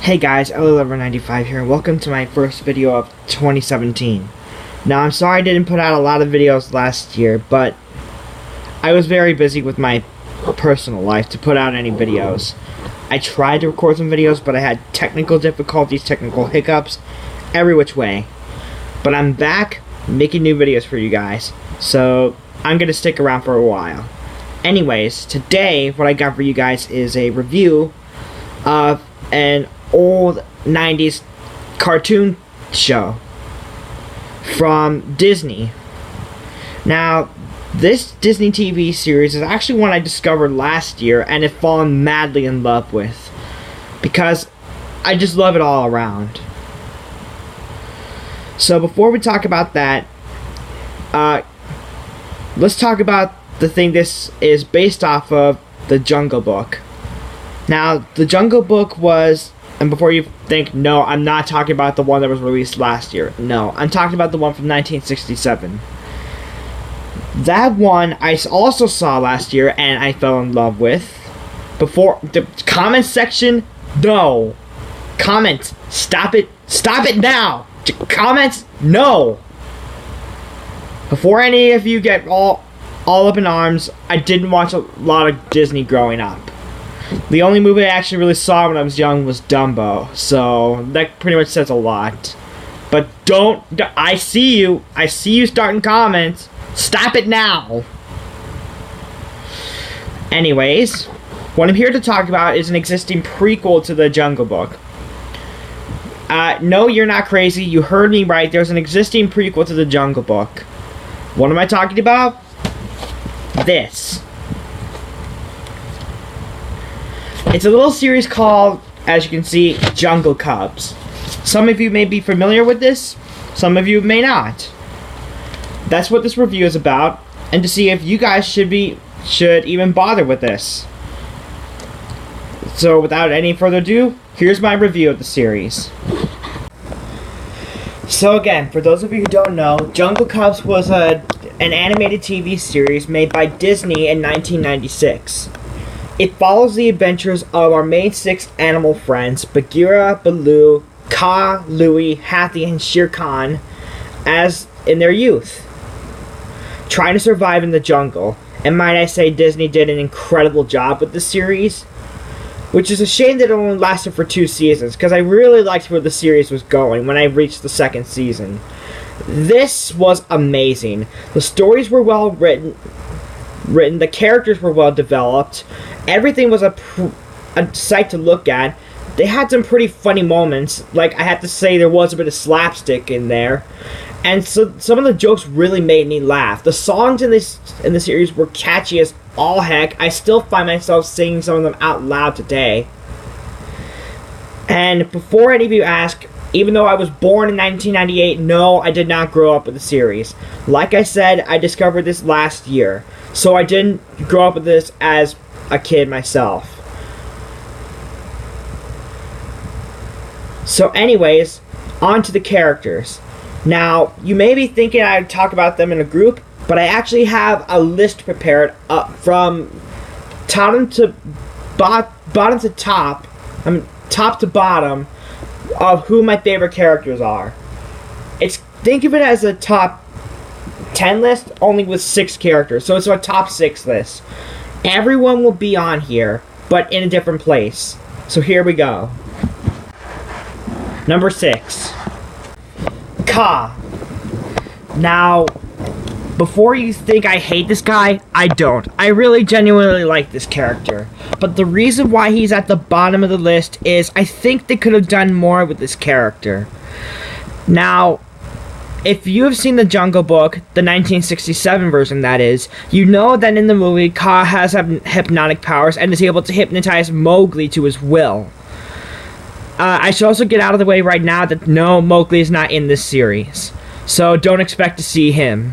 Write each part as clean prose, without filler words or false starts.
Hey guys, EllyLover95 here, and welcome to my first video of 2017. Now, I'm sorry I didn't put out a lot of videos last year, but I was very busy with my personal life to put out any videos. I tried to record some videos, but I had technical difficulties, technical hiccups, every which way. But I'm back making new videos for you guys, so I'm going to stick around for a while. Anyways, today what I got for you guys is a review of an old 90s cartoon show from Disney. Now, this Disney TV series is actually one I discovered last year and have fallen madly in love with, because I just love it all around. So before we talk about that, let's talk about the thing this is based off of, The Jungle Book. Now, The Jungle Book was, and before you think, no, I'm not talking about the one that was released last year. No, I'm talking about the one from 1967. That one I also saw last year and I fell in love with. Before, the comment section, no. Comments, stop it now. Comments, no. Before any of you get all up in arms, I didn't watch a lot of Disney growing up. The only movie I actually really saw when I was young was Dumbo, so that pretty much says a lot. But I see you starting comments. Stop it now. Anyways, what I'm here to talk about is an existing prequel to The Jungle Book. No, you're not crazy. You heard me right. There's an existing prequel to The Jungle Book. What am I talking about? This. It's a little series called, as you can see, Jungle Cubs. Some of you may be familiar with this, some of you may not. That's what this review is about, and to see if you guys should even bother with this. So without any further ado, here's my review of the series. So again, for those of you who don't know, Jungle Cubs was an animated TV series made by Disney in 1996. It follows the adventures of our main six animal friends, Bagheera, Baloo, Kaa, Louie, Hathi, and Shere Khan, as in their youth, trying to survive in the jungle. And might I say, Disney did an incredible job with the series, which is a shame that it only lasted for 2 seasons, because I really liked where the series was going when I reached the 2nd season. This was amazing. The stories were well written, the characters were well developed, everything was a sight to look at. They had some pretty funny moments, like I have to say there was a bit of slapstick in there, and so some of the jokes really made me laugh. The songs in the series were catchy as all heck. I still find myself singing some of them out loud today. And before any of you ask, even though I was born in 1998, no, I did not grow up with the series. Like I said, I discovered this last year, so I didn't grow up with this as a kid myself. So anyways, on to the characters. Now, you may be thinking I'd talk about them in a group, but I actually have a list prepared from top to bottom of who my favorite characters are. Think of it as a top 10 list, only with 6 characters. So it's a top 6 list. Everyone will be on here, but in a different place. So here we go. Number 6. Kaa. Now, before you think I hate this guy, I don't. I really genuinely like this character. But the reason why he's at the bottom of the list is I think they could have done more with this character. Now, if you have seen The Jungle Book, the 1967 version that is, you know that in the movie, Kaa has hypnotic powers and is able to hypnotize Mowgli to his will. I should also get out of the way right now that no, Mowgli is not in this series, so don't expect to see him.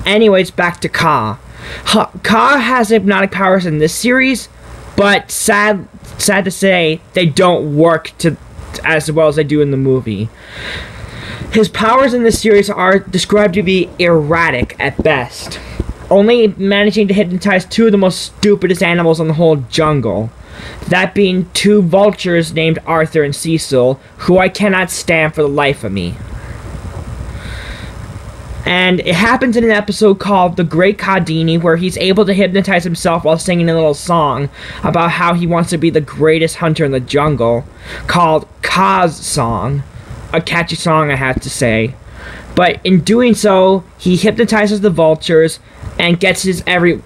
Anyways, back to Kaa. Kaa has hypnotic powers in this series, but sad to say, they don't work as well as they do in the movie. His powers in this series are described to be erratic at best, only managing to hypnotize 2 of the most stupidest animals in the whole jungle. That being two vultures named Arthur and Cecil, who I cannot stand for the life of me. And it happens in an episode called The Great Kadini, where he's able to hypnotize himself while singing a little song about how he wants to be the greatest hunter in the jungle, called Kaa's Song. A catchy song, I have to say. But in doing so, he hypnotizes the vultures and gets his every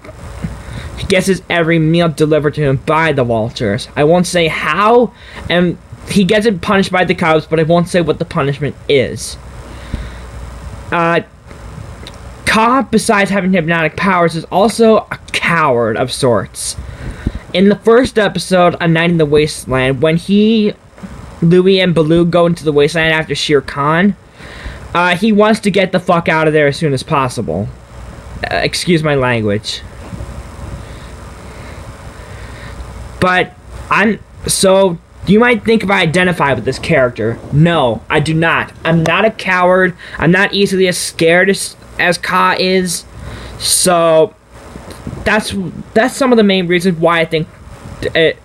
meal delivered to him by the vultures. I won't say how, and he gets it punished by the cubs, but I won't say what the punishment is. Kaa, besides having hypnotic powers, is also a coward of sorts. In the first episode, A Night in the Wasteland, when Louis and Baloo go into the wasteland after Shere Khan, he wants to get the fuck out of there as soon as possible. Excuse my language. But you might think if I identify with this character. No, I do not. I'm not a coward. I'm not easily as scared as Kaa is. So that's some of the main reasons why I think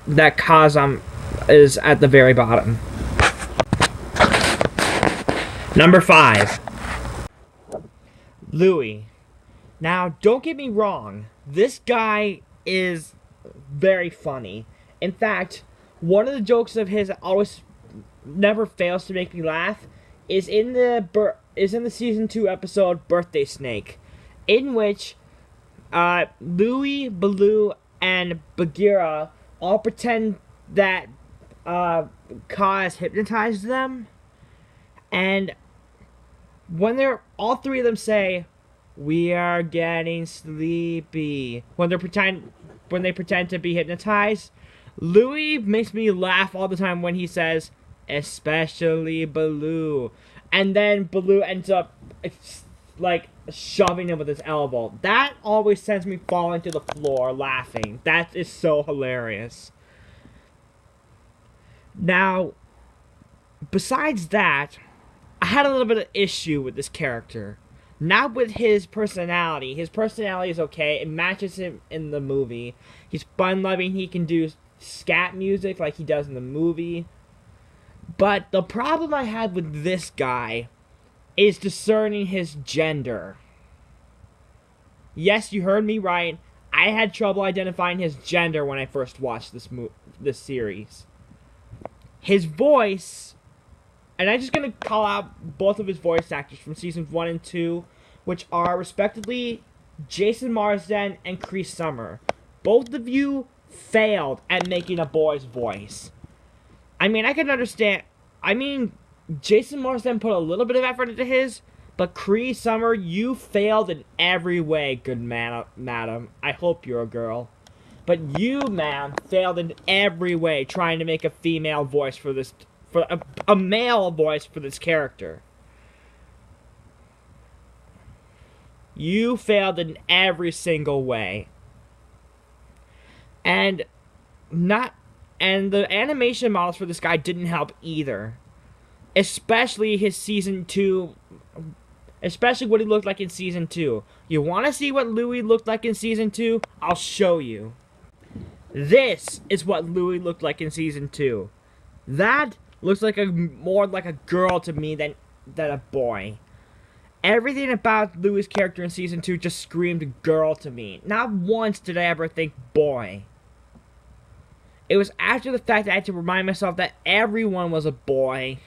that Kaa is at the very bottom. Number 5. Louis. Now, don't get me wrong. This guy is very funny. In fact, one of the jokes of his that always never fails to make me laugh is in the season 2 episode Birthday Snake, in which Louis, Baloo, and Bagheera all pretend that Kaa has hypnotized them, and when all three of them say, "We are getting sleepy," when they pretend to be hypnotized, Louis makes me laugh all the time when he says, "Especially Baloo," and then Baloo ends up like shoving him with his elbow. That always sends me falling to the floor laughing. That is so hilarious. Now, besides that, I had a little bit of issue with this character. Not with his personality. His personality is okay. It matches him in the movie. He's fun-loving. He can do scat music like he does in the movie. But the problem I had with this guy is discerning his gender. Yes, you heard me right. I had trouble identifying his gender when I first watched this series. His voice, and I'm just going to call out both of his voice actors from seasons 1 and 2, which are respectively Jason Marsden and Cree Summer. Both of you failed at making a boy's voice. I mean, I can understand. I mean, Jason Marsden put a little bit of effort into his, but Cree Summer, you failed in every way, good madam. I hope you're a girl. But you, ma'am, failed in every way trying to make a female voice for a male voice for this character. You failed in every single way. And the animation models for this guy didn't help either. Especially his season 2, especially what he looked like in season 2. You want to see what Louis looked like in season 2? I'll show you. This is what Louis looked like in season 2. That looks like more like a girl to me than a boy. Everything about Louis' character in season 2 just screamed girl to me. Not once did I ever think boy. It was after the fact that I had to remind myself that everyone was a boy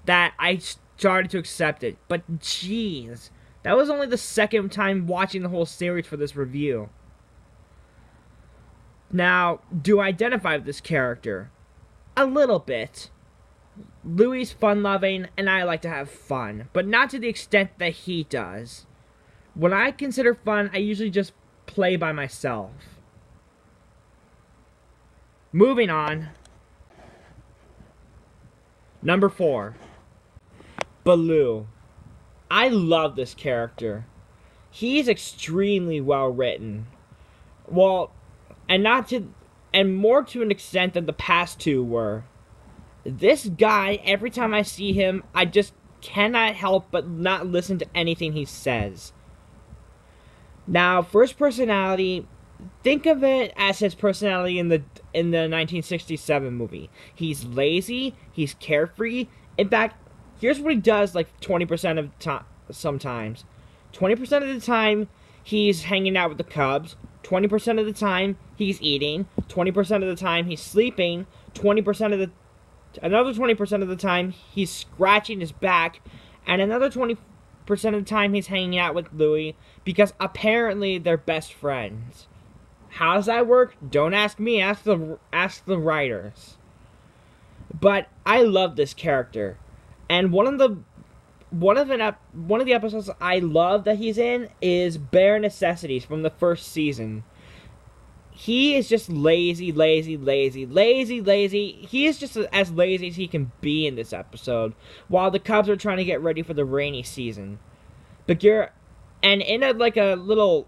that I started to accept it. But jeez, that was only the second time watching the whole series for this review. Now, do I identify with this character? A little bit. Louis is fun-loving, and I like to have fun, but not to the extent that he does. When I consider fun, I usually just play by myself. Moving on. Number 4. Baloo. I love this character. He's extremely well written. Well, and more to an extent than the past two were. This guy, every time I see him, I just cannot help but not listen to anything he says. Now, for his personality, think of it as his personality in the 1967 movie. He's lazy, he's carefree. In fact, here's what he does like 20% of the time sometimes. 20% of the time he's hanging out with the cubs, 20% of the time he's eating, 20% of the time he's sleeping, another 20% of the time he's scratching his back, and another 20% of the time he's hanging out with Louie because apparently they're best friends. How does that work? Don't ask me, ask the writers. But I love this character. And one of the episodes I love that he's in is Bare Necessities from the first season. He is just lazy. He is just as lazy as he can be in this episode, while the Cubs are trying to get ready for the rainy season. Bagheera, and in a little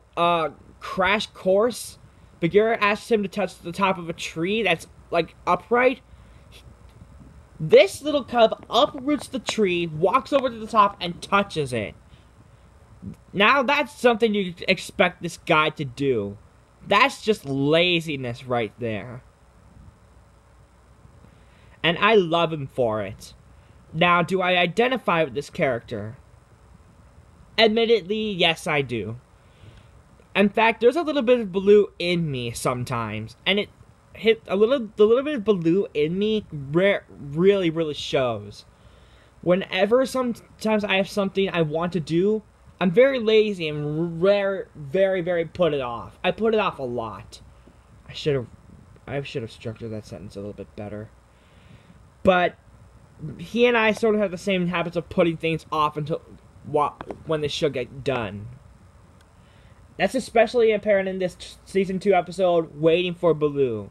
crash course, Bagheera asks him to touch the top of a tree that's like upright. This little cub uproots the tree, walks over to the top, and touches it. Now that's something you expect this guy to do. That's just laziness right there. And I love him for it. Now, do I identify with this character? Admittedly, yes I do. In fact, there's a little bit of Baloo in me sometimes. And it hit the little bit of Baloo in me really shows. Whenever sometimes I have something I want to do, I'm very lazy and very put it off. I put it off a lot. I should have structured that sentence a little bit better. But he and I sort of have the same habits of putting things off until when they should get done. That's especially apparent in this season 2 episode, Waiting for Baloo,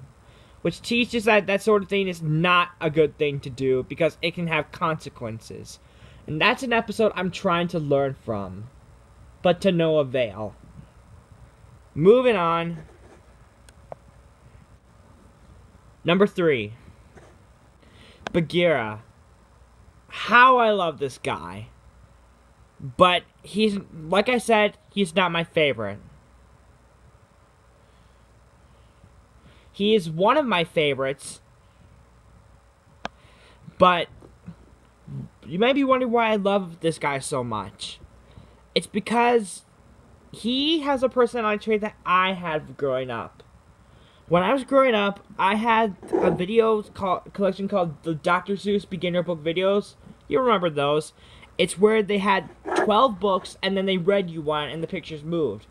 which teaches that sort of thing is not a good thing to do because it can have consequences. And that's an episode I'm trying to learn from, but to no avail. Moving on. Number 3. Bagheera. How I love this guy. But he's, like I said, he's not my favorite. He is one of my favorites, but you might be wondering why I love this guy so much. It's because he has a personality trait that I had growing up. When I was growing up, I had a collection called the Dr. Seuss Beginner Book Videos. You remember those. It's where they had 12 books, and then they read you one, and the pictures moved.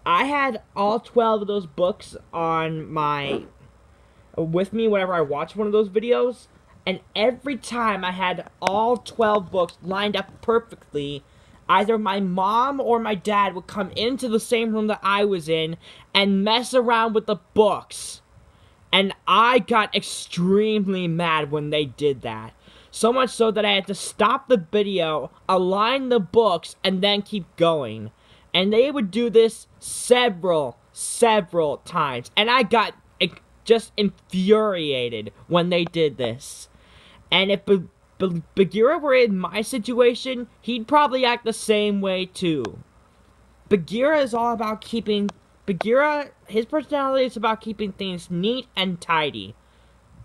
I had all 12 of those books with me whenever I watched one of those videos, and every time I had all 12 books lined up perfectly, either my mom or my dad would come into the same room that I was in and mess around with the books. And I got extremely mad when they did that. So much so that I had to stop the video, align the books, and then keep going. And they would do this several times. And I got just infuriated when they did this. And if Bagheera were in my situation, he'd probably act the same way too. Bagheera is all about his personality is about keeping things neat and tidy.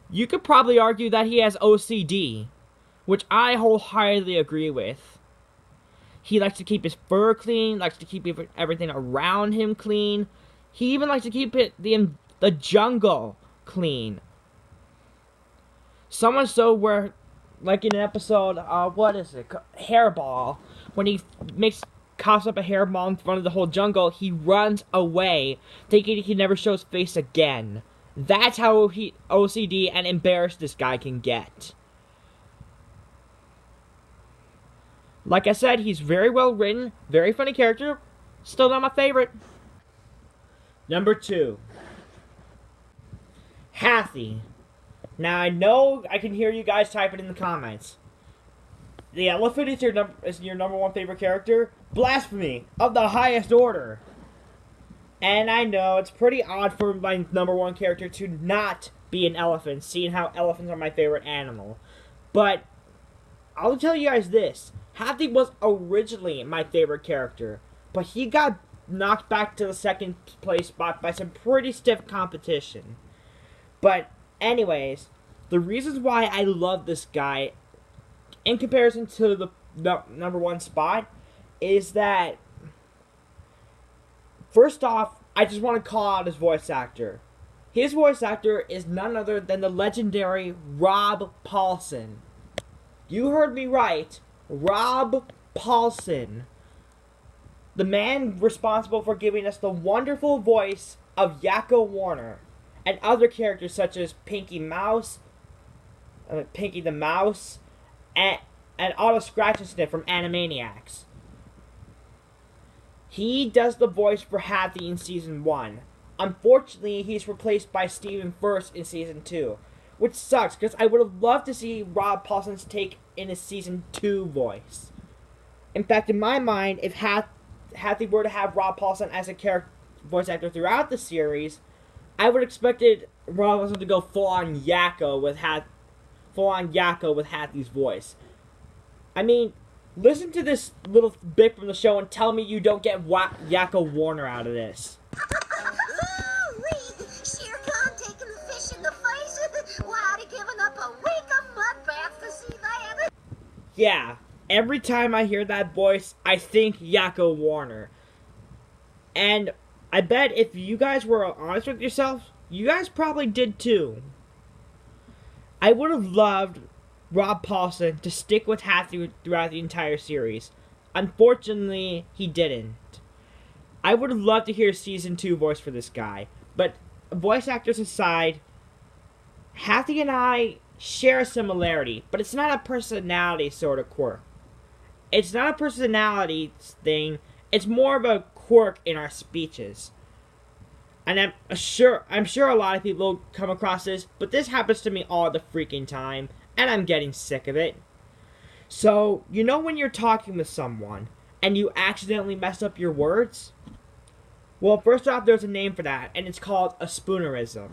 You could probably argue that he has OCD, which I wholeheartedly agree with. He likes to keep his fur clean, likes to keep everything around him clean. He even likes to keep the jungle clean. So much so where, like in an episode, Hairball, when he coughs up a hairball in front of the whole jungle, he runs away, thinking he can never show his face again. That's how OCD and embarrassed this guy can get. Like I said, he's very well written, very funny character, still not my favorite. Number 2. Hathi. Now I know I can hear you guys typing in the comments. The elephant is your number 1 favorite character? Blasphemy of the highest order. And I know it's pretty odd for my number 1 character to not be an elephant, seeing how elephants are my favorite animal. But I'll tell you guys this. Hathi was originally my favorite character, but he got knocked back to the second place spot by some pretty stiff competition. But anyways, the reasons why I love this guy in comparison to the number one spot is that, first off, I just want to call out his voice actor. His voice actor is none other than the legendary Rob Paulsen. You heard me right. Rob Paulsen. The man responsible for giving us the wonderful voice of Yakko Warner and other characters such as Pinky the Mouse, and Otto Scratch and Sniff from Animaniacs. He does the voice for Hathy in Season 1. Unfortunately, he's replaced by Stephen Furst in Season 2. Which sucks, because I would have loved to see Rob Paulsen's take in his Season 2 voice. In fact, in my mind, if Hathy were to have Rob Paulsen as a voice actor throughout the series, I would have expected Rob Paulsen to go full-on Yakko with Hathy's voice. I mean, listen to this little bit from the show and tell me you don't get Yakko Warner out of this. Shere Khan taking the fish in the face. Wow, he giving up a week of mud baths to see that. Yeah, every time I hear that voice, I think Yakko Warner. And I bet if you guys were honest with yourselves, you guys probably did too. I would have loved Rob Paulsen to stick with Hathy throughout the entire series. Unfortunately, he didn't. I would have loved to hear Season 2 voice for this guy. But voice actors aside, Hathy and I share a similarity, but it's not a personality sort of quirk. It's not a personality thing, it's more of a quirk in our speeches. And I'm sure a lot of people come across this, but this happens to me all the freaking time, and I'm getting sick of it. So, you know when you're talking with someone, and you accidentally mess up your words? Well, first off, there's a name for that, and it's called a spoonerism.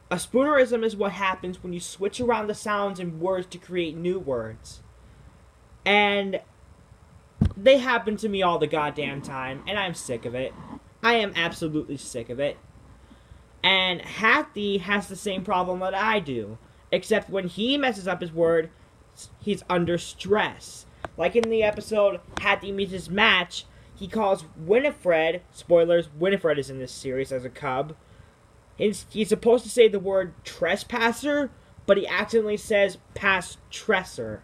A spoonerism is what happens when you switch around the sounds in words to create new words. And they happen to me all the goddamn time, and I'm sick of it. I am absolutely sick of it. And Hathy has the same problem that I do, except when he messes up his word, he's under stress. Like in the episode Hathy Meets His Match, he calls Winifred, spoilers, Winifred is in this series as a cub. He's supposed to say the word trespasser, but he accidentally says pastresser.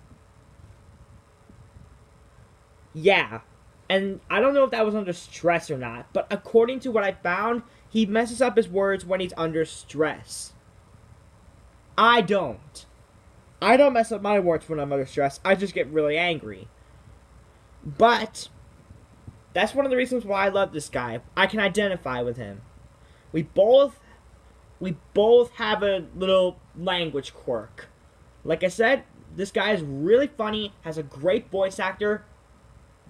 Yeah, and I don't know if that was under stress or not, but according to what I found, he messes up his words when he's under stress. I don't. I don't mess up my words when I'm under stress, I just get really angry. But that's one of the reasons why I love this guy. I can identify with him. We both have a little language quirk. Like I said, this guy is really funny, has a great voice actor.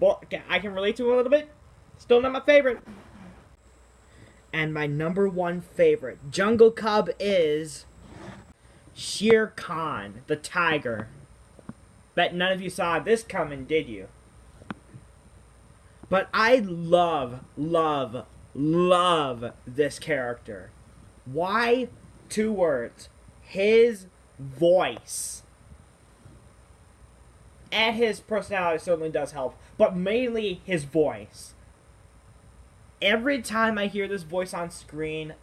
Well, I can relate to him a little bit. Still not my favorite. And my number one favorite Jungle Cub is Shere Khan, the tiger. Bet none of you saw this coming, did you? But I love this character. Why? 2 words. His voice. And his personality certainly does help, but mainly his voice. Every time I hear this voice on screen,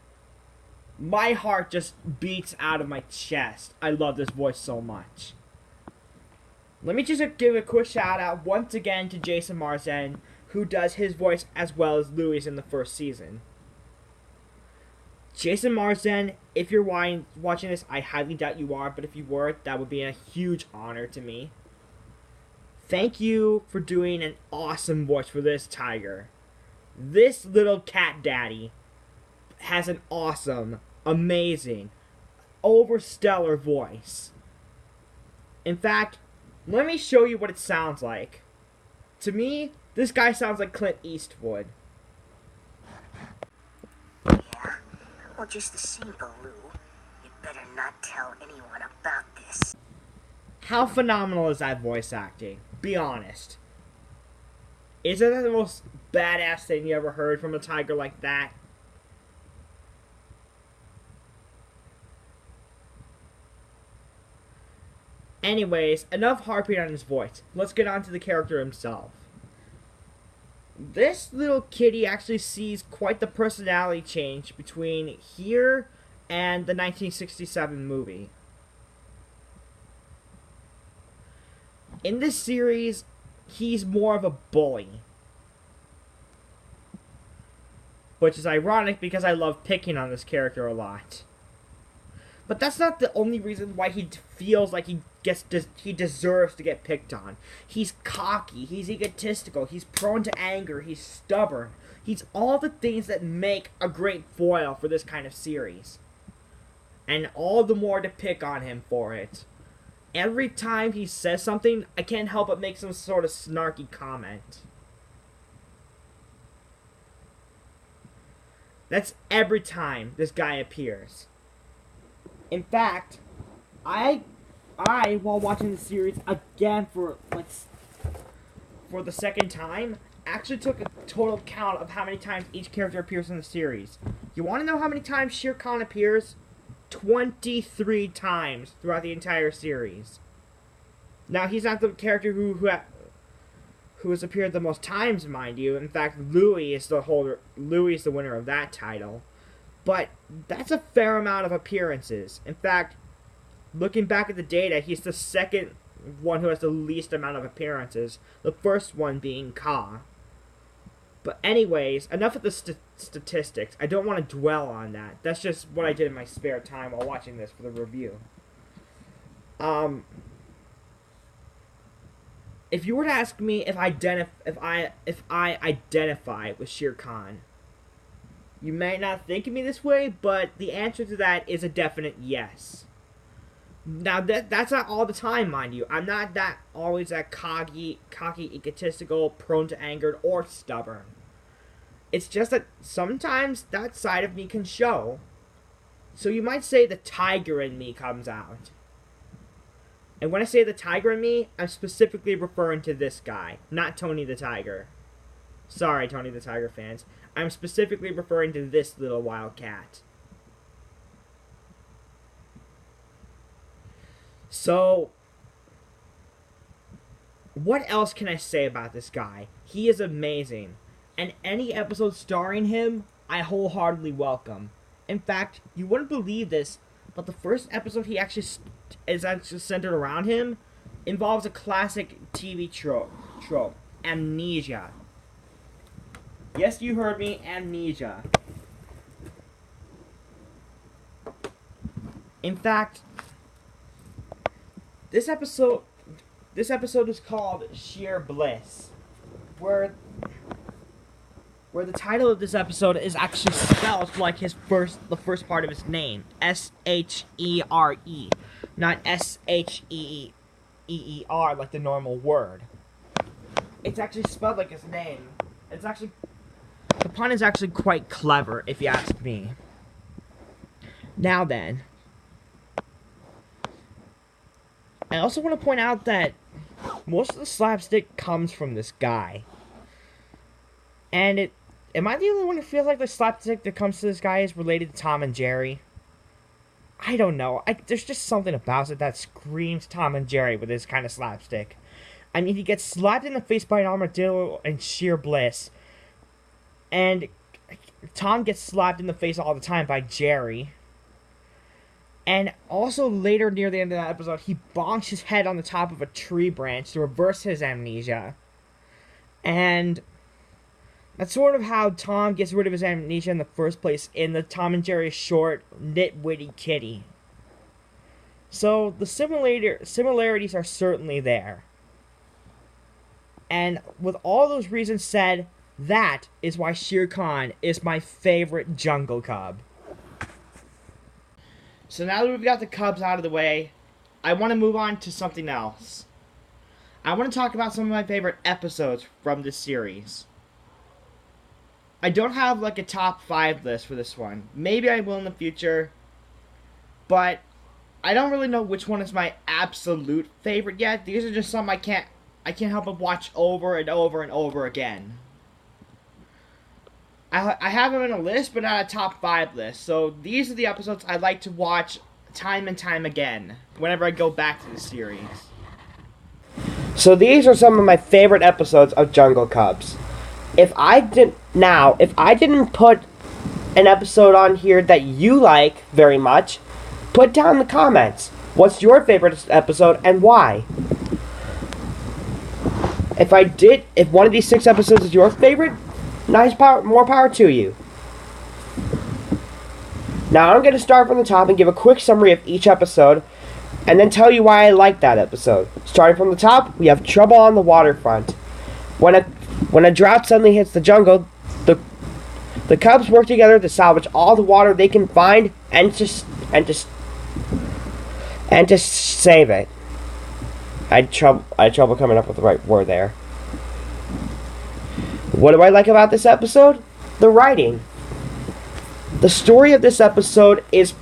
my heart just beats out of my chest. I love this voice so much. Let me just give a quick shout out once again to Jason Marsden, who does his voice as well as Louis in the first season. Jason Marsden, if you're watching this, I highly doubt you are, but if you were, that would be a huge honor to me. Thank you for doing an awesome voice for this tiger. This little cat daddy has an awesome, amazing, overstellar voice. In fact, let me show you what it sounds like. To me, this guy sounds like Clint Eastwood. Yeah? Well, just the same, Baloo. You better not tell anyone about this. How phenomenal is that voice acting? Be honest. Isn't that the most badass thing you ever heard from a tiger like that. Anyways, enough harping on his voice. Let's get on to the character himself. This little kitty actually sees quite the personality change between here and the 1967 movie. In this series, he's more of a bully. Which is ironic because I love picking on this character a lot. But that's not the only reason why he feels like he deserves to get picked on. He's cocky, he's egotistical, he's prone to anger, he's stubborn. He's all the things that make a great foil for this kind of series. And all the more to pick on him for it. Every time he says something, I can't help but make some sort of snarky comment. That's every time this guy appears. In fact, I while watching the series again for the second time, actually took a total count of how many times each character appears in the series. You want to know how many times Shere Khan appears? 23 times throughout the entire series. Now, he's not the character who has appeared the most times, mind you. In fact, Louis is the winner of that title. But that's a fair amount of appearances. In fact, looking back at the data, he's the second one who has the least amount of appearances. The first one being Ka. But anyways, enough of the statistics. I don't want to dwell on that. That's just what I did in my spare time while watching this for the review. If you were to ask me if I identify with Shere Khan, you may not think of me this way, but the answer to that is a definite yes. Now, that's not all the time, mind you. I'm not always that cocky, egotistical, prone to anger, or stubborn. It's just that sometimes that side of me can show. So you might say the tiger in me comes out. And when I say the tiger in me, I'm specifically referring to this guy, not Tony the Tiger. Sorry, Tony the Tiger fans. I'm specifically referring to this little wild cat. So, what else can I say about this guy? He is amazing. And any episode starring him, I wholeheartedly welcome. In fact, you wouldn't believe this, but the first episode he actually is actually centered around him involves a classic TV trope, amnesia. Yes, you heard me, amnesia. In fact, this episode is called Sheer Bliss, where the title of this episode is actually spelled like the first part of his name, S-H-E-R-E, not S-H-E-E-E-R like the normal word. It's actually spelled like his name. The pun is actually quite clever, if you ask me. Now then, I also want to point out that most of the slapstick comes from this guy. And am I the only one who feels like the slapstick that comes to this guy is related to Tom and Jerry? I don't know. There's just something about it that screams Tom and Jerry with this kind of slapstick. I mean, he gets slapped in the face by an armadillo in Sheer Bliss. And Tom gets slapped in the face all the time by Jerry. And also later near the end of that episode, he bonks his head on the top of a tree branch to reverse his amnesia. And that's sort of how Tom gets rid of his amnesia in the first place in the Tom and Jerry short, Nitwitty Kitty. So the similarities are certainly there. And with all those reasons said, that is why Shere Khan is my favorite jungle cub. So now that we've got the cubs out of the way, I want to move on to something else. I want to talk about some of my favorite episodes from this series. I don't have like a top 5 list for this one. Maybe I will in the future. But I don't really know which one is my absolute favorite yet. These are just some I can't help but watch over and over and over again. I have them in a list, but not a top 5 list. So these are the episodes I like to watch time and time again whenever I go back to the series. So these are some of my favorite episodes of Jungle Cubs. If I didn't put an episode on here that you like very much, put down in the comments. What's your favorite episode and why? If one of these 6 episodes is your favorite, more power to you. Now I'm going to start from the top and give a quick summary of each episode, and then tell you why I like that episode. Starting from the top, we have Trouble on the Waterfront. When a drought suddenly hits the jungle, the Cubs work together to salvage all the water they can find and just save it. I had trouble coming up with the right word there. What do I like about this episode? The writing. The story of this episode is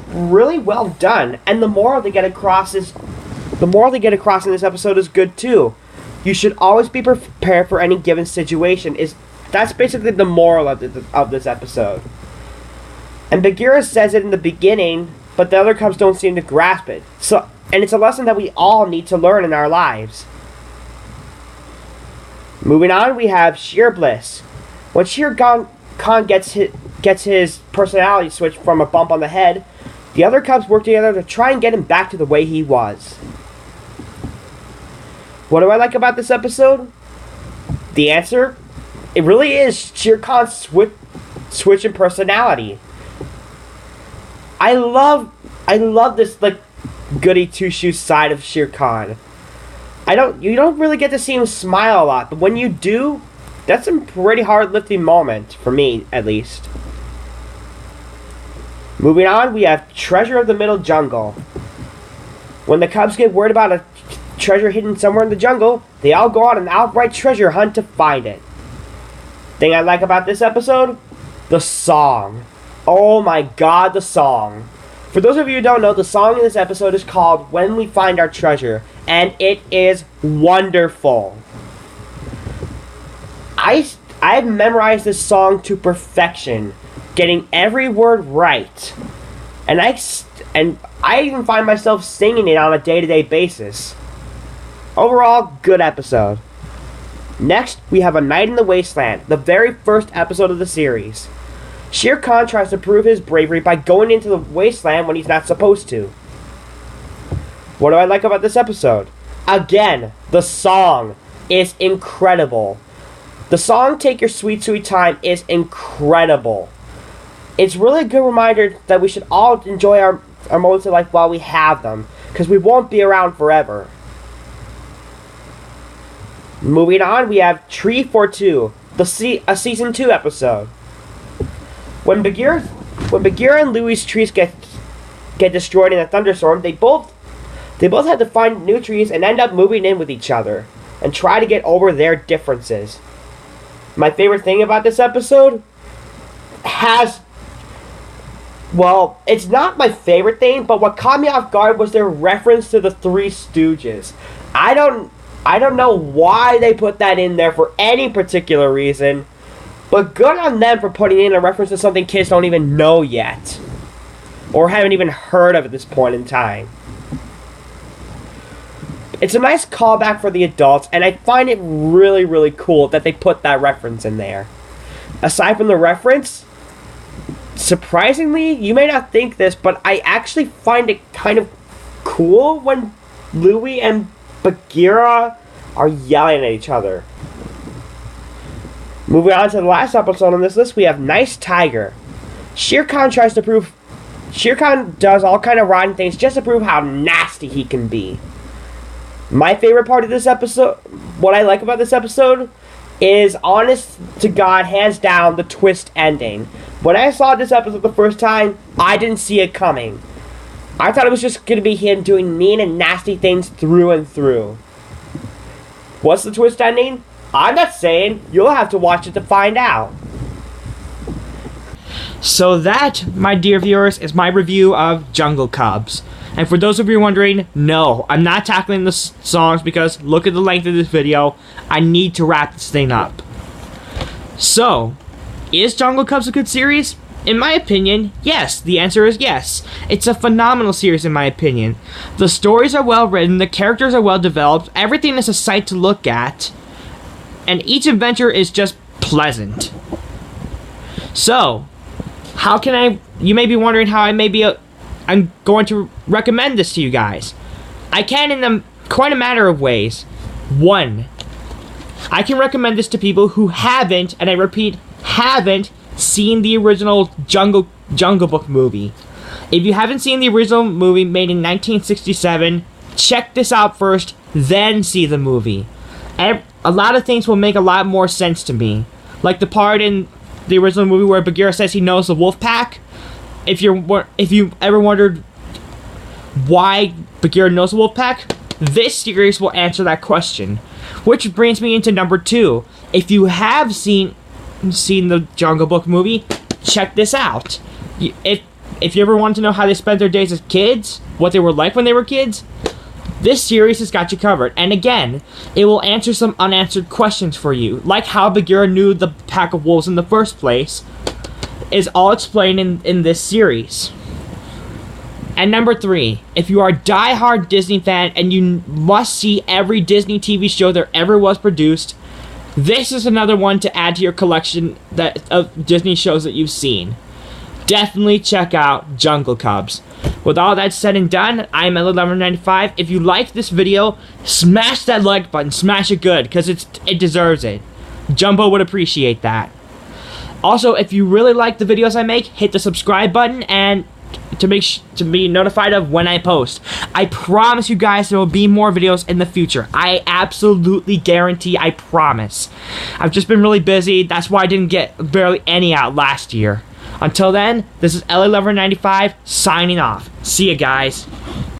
really well done, and the moral they get across in this episode is good too. You should always be prepared for any given situation. That's basically the moral of this episode. And Bagheera says it in the beginning, but the other Cubs don't seem to grasp it. And it's a lesson that we all need to learn in our lives. Moving on, we have Shere Bliss. When Shere Khan gets his personality switched from a bump on the head, the other Cubs work together to try and get him back to the way he was. What do I like about this episode? The answer? It really is Shere Khan's switch in personality. I love this goody two-shoes side of Shere Khan. You don't really get to see him smile a lot, but when you do, that's a pretty hard-lifting moment, for me at least. Moving on, we have Treasure of the Middle Jungle. When the Cubs get word about a treasure hidden somewhere in the jungle, they all go on an outright treasure hunt to find it. Thing I like about this episode? The song. Oh my god, the song. For those of you who don't know, the song in this episode is called When We Find Our Treasure, and it is wonderful. I've memorized this song to perfection, getting every word right. And I even find myself singing it on a day-to-day basis. Overall, good episode. Next, we have A Night in the Wasteland, the very first episode of the series. Shere Khan tries to prove his bravery by going into the wasteland when he's not supposed to. What do I like about this episode? Again, the song is incredible. The song Take Your Sweet Sweet Time is incredible. It's really a good reminder that we should all enjoy our moments in life while we have them, because we won't be around forever. Moving on, we have Tree for Two, a season 2 episode. When Bagheera and Louie's trees get destroyed in a thunderstorm, they both have to find new trees and end up moving in with each other and try to get over their differences. My favorite thing about this episode it's not my favorite thing, but what caught me off guard was their reference to the Three Stooges. I don't know why they put that in there for any particular reason, but good on them for putting in a reference to something kids don't even know yet, or haven't even heard of at this point in time. It's a nice callback for the adults, and I find it really, really cool that they put that reference in there. Aside from the reference, surprisingly, you may not think this, but I actually find it kind of cool when Louie and Bagheera are yelling at each other. Moving on to the last episode on this list, we have Nice Tiger. Shere Khan does all kind of rotten things just to prove how nasty he can be. My favorite part of this episode, what I like about this episode, is honest to God, hands down, the twist ending. When I saw this episode the first time, I didn't see it coming. I thought it was just going to be him doing mean and nasty things through and through. What's the twist ending? I'm not saying. You'll have to watch it to find out. So that, my dear viewers, is my review of Jungle Cubs. And for those of you wondering, no, I'm not tackling the songs because look at the length of this video. I need to wrap this thing up. So, is Jungle Cubs a good series? In my opinion, yes. The answer is yes. It's a phenomenal series in my opinion. The stories are well written, the characters are well developed, everything is a sight to look at, and each adventure is just pleasant. So, how can you may be wondering how I'm going to recommend this to you guys. I can in quite a matter of ways. 1, I can recommend this to people who haven't, and I repeat, haven't seen the original Jungle Book movie. If you haven't seen the original movie made in 1967, check this out first, then see the movie. A lot of things will make a lot more sense to me. Like the part in the original movie where Bagheera says he knows the wolf pack. If you ever wondered why Bagheera knows the wolf pack, this series will answer that question. Which brings me into number 2. If you have seen the Jungle Book movie, check this out. If you ever want to know how they spent their days as kids, what they were like when they were kids, this series has got you covered. And again, it will answer some unanswered questions for you, like how Bagheera knew the pack of wolves in the first place, is all explained in this series. And number 3, if you are a die-hard Disney fan and you must see every Disney TV show there ever was produced, this is another one to add to your collection of Disney shows that you've seen. Definitely check out Jungle Cubs. With all that said and done, I'm Ella1195. If you liked this video, smash that like button. Smash it good, because it deserves it. Jumbo would appreciate that. Also, if you really like the videos I make, hit the subscribe button and to be notified of when I post. I promise you guys there will be more videos in the future. I absolutely guarantee, I promise. I've just been really busy. That's why I didn't get barely any out last year. Until then, this is Ella1195 signing off. See ya, guys.